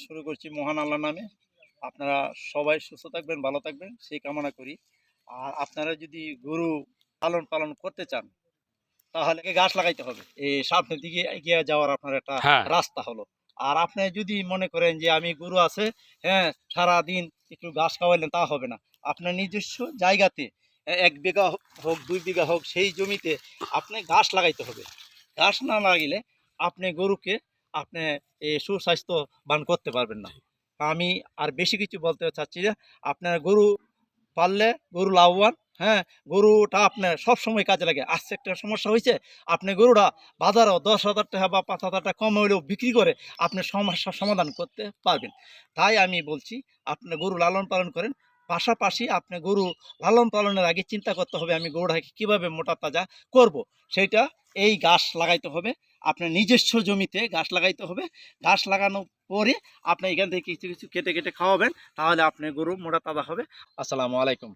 শুরু করছি মহান আল্লাহর নামে। আপনারা সবাই সুস্থ থাকবেন, ভালো থাকবেন সেই কামনা করি। আর আপনারা যদি গরু পালন করতে চান তাহলে গাছ লাগাইতে হবে। এই সামনের দিকে এগিয়ে যাওয়ার আপনার একটা হ্যাঁ, রাস্তা হলো। আর আপনি যদি মনে করেন যে আমি গরু আছে, হ্যাঁ, সারাদিন একটু ঘাস খাওয়াইলেন তা হবে না। আপনার নিজস্ব জায়গাতে ১ বিঘা হোক ২ বিঘা হোক সেই জমিতে আপনি ঘাস লাগাইতে হবে। ঘাস না লাগিলে আপনি গরুকে আপনি সুস্বাস্থ্যবান করতে পারবেন না। আমি আর বেশি কিছু বলতে চাচ্ছি না। আপনার গরু পাললে গরু লাভবান, হ্যাঁ, গরুটা আপনার সবসময় কাজে লাগে। আজকে একটা সমস্যা হয়েছে, আপনি গরুটা বাজারেও ১০,০০০ টাকা বা ৫,০০০ টাকা কম হইলেও বিক্রি করে আপনি সমস্যার সমাধান করতে পারবেন। তাই আমি বলছি আপনি গরু লালন পালন করেন। পাশাপাশি আপনি গরু লালন পালনের আগে চিন্তা করতে হবে আমি গরুটাকে কীভাবে মোটা তাজা করব। সেইটা এই গাছ লাগাইতে হবে। আপনার নিজস্ব জমিতে গাছ লাগাইতে হবে। গাছ লাগানোর পরে আপনি এখান থেকে কিছু কেটে খাওয়াবেন, তাহলে আপনার গরু মোটা তাজা হবে। আসসালামু আলাইকুম।